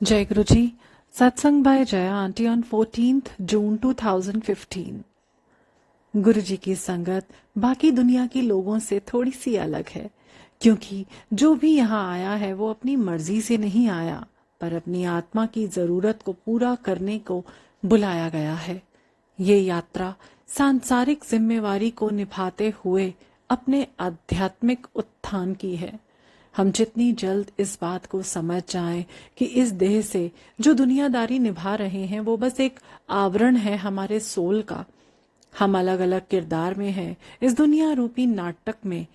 जय गुरु जी। सत्संग by Jaya aunty on 14th June 2015। गुरु जी की संगत बाकी दुनिया की लोगों से थोड़ी सी अलग है, क्योंकि जो भी यहाँ आया है वो अपनी मर्जी से नहीं आया, पर अपनी आत्मा की जरूरत को पूरा करने को बुलाया गया है। ये यात्रा सांसारिक जिम्मेवारी को निभाते हुए अपने आध्यात्मिक उत्थान की है। हम जितनी जल्द इस बात को समझ जाएं कि इस देह से जो दुनियादारी निभा रहे हैं वो बस एक आवरण है हमारे सोल का। हम अलग अलग किरदार में हैं इस दुनिया रूपी नाटक में,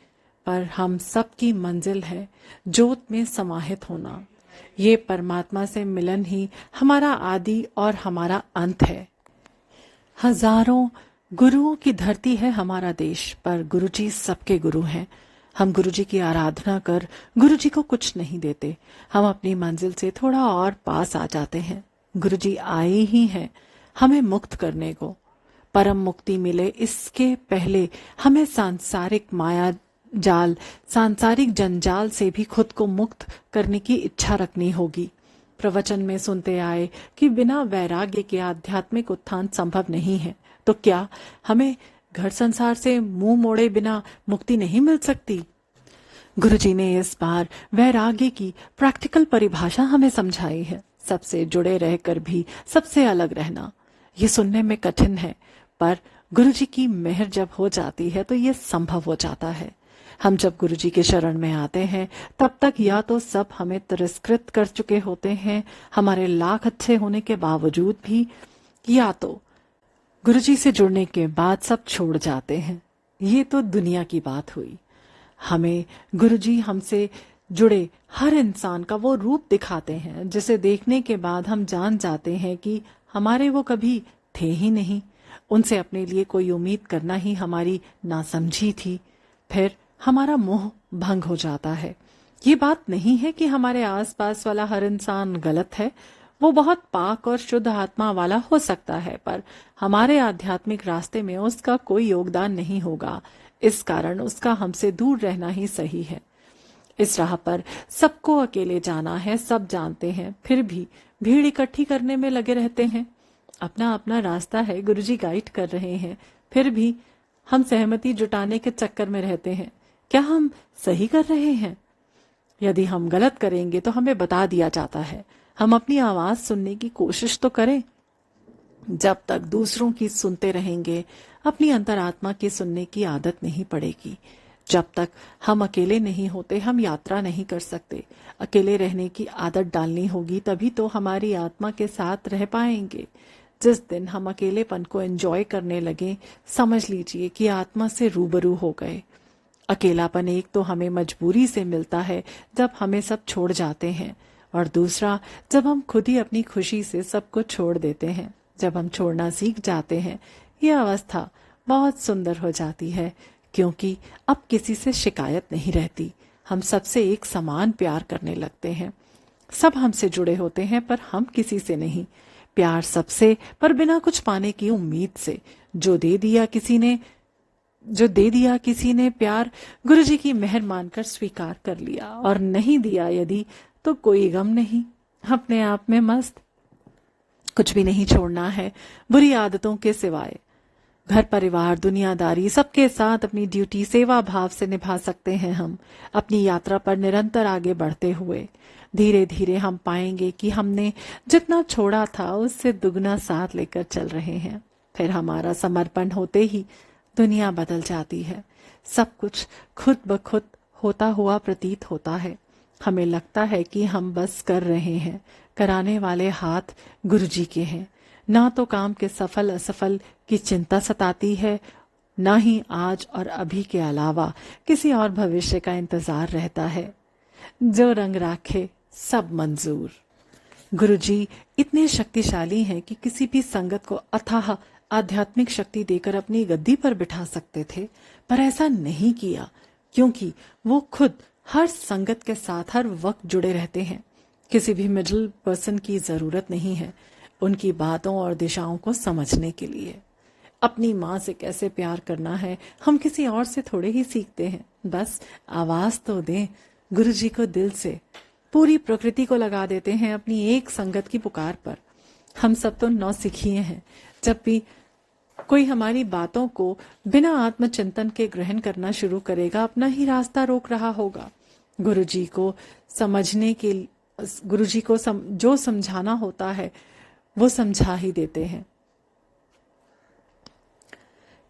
पर हम सबकी मंजिल है ज्योत में समाहित होना। ये परमात्मा से मिलन ही हमारा आदि और हमारा अंत है। हजारों गुरुओं की धरती है हमारा देश, पर गुरुजी सबके गुरु हैं। हम गुरुजी की आराधना कर गुरुजी को कुछ नहीं देते, हम अपनी मंजिल से थोड़ा और पास आ जाते हैं। गुरुजी आए ही हैं हमें मुक्त करने को। परम मुक्ति मिले इसके पहले हमें सांसारिक माया जाल, सांसारिक जंजाल से भी खुद को मुक्त करने की इच्छा रखनी होगी। प्रवचन में सुनते आए कि बिना वैराग्य के आध्यात्मिक उत्थान संभव नहीं है, तो क्या हमें घर संसार से मुंह मोड़े बिना मुक्ति नहीं मिल सकती? गुरुजी ने इस बार वैराग्य की प्रैक्टिकल परिभाषा हमें समझाई है। सबसे जुड़े रहकर भी सबसे अलग रहना। ये सुनने में कठिन है, पर गुरुजी की मेहर जब हो जाती है तो ये संभव हो जाता है। हम जब गुरुजी के शरण में आते हैं तब तक या तो सब हमें तिरस्कृत कर चुके होते हैं हमारे लाख अच्छे होने के बावजूद भी, या तो गुरुजी से जुड़ने के बाद सब छोड़ जाते हैं। ये तो दुनिया की बात हुई। हमें गुरुजी हमसे जुड़े हर इंसान का वो रूप दिखाते हैं जिसे देखने के बाद हम जान जाते हैं कि हमारे वो कभी थे ही नहीं। उनसे अपने लिए कोई उम्मीद करना ही हमारी नासमझी थी। फिर हमारा मोह भंग हो जाता है। ये बात नहीं है कि हमारे आसपास वाला हर इंसान गलत है, वो बहुत पाक और शुद्ध आत्मा वाला हो सकता है, पर हमारे आध्यात्मिक रास्ते में उसका कोई योगदान नहीं होगा। इस कारण उसका हमसे दूर रहना ही सही है। इस राह पर सबको अकेले जाना है, सब जानते हैं, फिर भी भीड़ इकट्ठी करने में लगे रहते हैं। अपना अपना रास्ता है, गुरुजी गाइड कर रहे हैं, फिर भी हम सहमति जुटाने के चक्कर में रहते हैं। क्या हम सही कर रहे हैं? यदि हम गलत करेंगे तो हमें बता दिया जाता है। हम अपनी आवाज सुनने की कोशिश तो करें। जब तक दूसरों की सुनते रहेंगे अपनी अंतरात्मा की सुनने की आदत नहीं पड़ेगी। जब तक हम अकेले नहीं होते हम यात्रा नहीं कर सकते। अकेले रहने की आदत डालनी होगी, तभी तो हमारी आत्मा के साथ रह पाएंगे। जिस दिन हम अकेलेपन को एंजॉय करने लगे, समझ लीजिए कि आत्मा से रूबरू हो गए। अकेलापन एक तो हमें मजबूरी से मिलता है जब हमें सब छोड़ जाते हैं, और दूसरा जब हम खुद ही अपनी खुशी से सबको छोड़ देते हैं। जब हम छोड़ना सीख जाते हैं यह अवस्था बहुत सुंदर हो जाती है, क्योंकि अब किसी से शिकायत नहीं रहती। हम सबसे एक समान प्यार करने लगते हैं। सब हमसे जुड़े होते हैं पर हम किसी से नहीं। प्यार सबसे, पर बिना कुछ पाने की उम्मीद से। जो दे दिया किसी ने प्यार गुरुजी की मेहर मानकर स्वीकार कर लिया, और नहीं दिया यदि तो कोई गम नहीं। अपने आप में मस्त। कुछ भी नहीं छोड़ना है बुरी आदतों के सिवाय। घर परिवार दुनियादारी सबके साथ अपनी ड्यूटी सेवा भाव से निभा सकते हैं। हम अपनी यात्रा पर निरंतर आगे बढ़ते हुए धीरे धीरे हम पाएंगे कि हमने जितना छोड़ा था उससे दुगना साथ लेकर चल रहे हैं। फिर हमारा समर्पण होते ही दुनिया बदल जाती है। सब कुछ खुद ब खुद होता हुआ प्रतीत होता है। हमें लगता है कि हम बस कर रहे हैं। कराने वाले हाथ गुरुजी के हैं। ना तो काम के सफल असफल की चिंता सताती है, ना ही आज और अभी के अलावा किसी और भविष्य का इंतजार रहता है। जो रंग राखे सब मंजूर। गुरुजी इतने शक्तिशाली हैं कि किसी भी संगत को अथाह आध्यात्मिक शक्ति देकर अपनी गद्दी पर बिठा सकते थे, पर ऐसा नहीं किया, क्योंकि वो खुद हर संगत के साथ हर वक्त जुड़े रहते हैं। किसी भी मिडिल पर्सन की जरूरत नहीं है उनकी बातों और दिशाओं को समझने के लिए। अपनी माँ से कैसे प्यार करना है हम किसी और से थोड़े ही सीखते हैं। बस आवाज तो दें गुरुजी को दिल से, पूरी प्रकृति को लगा देते हैं अपनी एक संगत की पुकार पर। हम सब तो नौसिखिए हैं। जब भी कोई हमारी बातों को बिना आत्मचिंतन के ग्रहण करना शुरू करेगा, अपना ही रास्ता रोक रहा होगा। गुरुजी को जो समझाना होता है वो समझा ही देते हैं।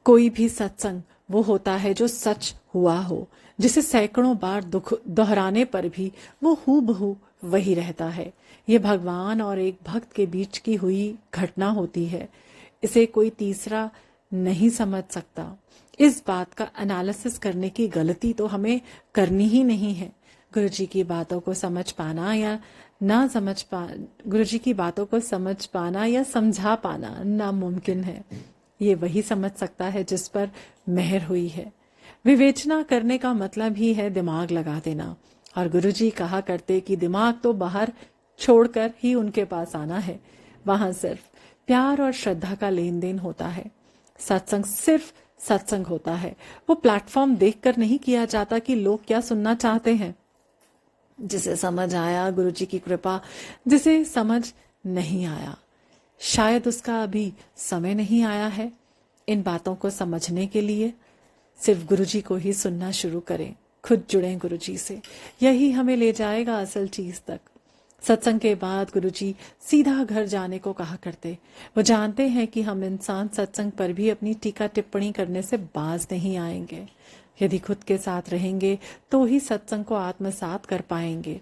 कोई भी सत्संग वो होता है जो सच हुआ हो, जिसे सैकड़ों बार दोहराने पर भी वो हूबहू वही रहता है। ये भगवान और एक भक्त के बीच की हुई घटना होती है। इसे कोई तीसरा नहीं समझ सकता। इस बात का एनालिसिस करने की गलती तो हमें करनी ही नहीं है। गुरुजी की बातों को समझ पाना या गुरुजी की बातों को समझ पाना या समझा पाना नामुमकिन है। ये वही समझ सकता है जिस पर मेहर हुई है। विवेचना करने का मतलब ही है दिमाग लगा देना। और गुरुजी कहा करते कि दिमाग तो बाहर छोड़कर ही उनके पास आना है। वहां सिर्फ प्यार और श्रद्धा का लेन देन होता है। सत्संग सिर्फ सत्संग होता है। वो प्लेटफॉर्म देखकर नहीं किया जाता कि लोग क्या सुनना चाहते हैं। जिसे समझ आया गुरुजी की कृपा, जिसे समझ नहीं आया शायद उसका अभी समय नहीं आया है। इन बातों को समझने के लिए सिर्फ गुरुजी को ही सुनना शुरू करें, खुद जुड़ें गुरुजी से। यही हमें ले जाएगा असल चीज तक। सत्संग के बाद गुरुजी सीधा घर जाने को कहा करते। वो जानते हैं कि हम इंसान सत्संग पर भी अपनी टीका टिप्पणी करने से बाज नहीं आएंगे। यदि खुद के साथ रहेंगे तो ही सत्संग को आत्मसात कर पाएंगे।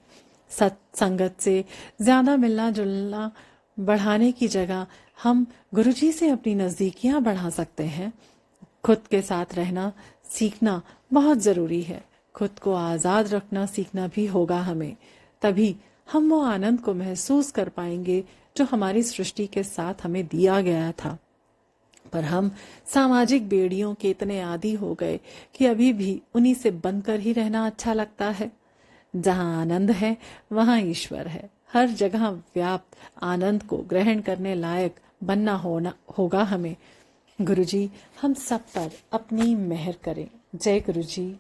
सत्संगत से ज्यादा मिलना जुलना बढ़ाने की जगह हम गुरुजी से अपनी नजदीकियां बढ़ा सकते हैं। खुद के साथ रहना सीखना बहुत जरूरी है। खुद को आजाद रखना सीखना भी होगा हमें। तभी हम वो आनंद को महसूस कर पाएंगे जो हमारी सृष्टि के साथ हमें दिया गया था। पर हम सामाजिक बेड़ियों के इतने आदी हो गए कि अभी भी उन्हीं से बनकर ही रहना अच्छा लगता है। जहां आनंद है वहां ईश्वर है। हर जगह व्याप्त आनंद को ग्रहण करने लायक बनना होगा हमें। गुरुजी हम सब पर अपनी मेहर करें। जय गुरुजी।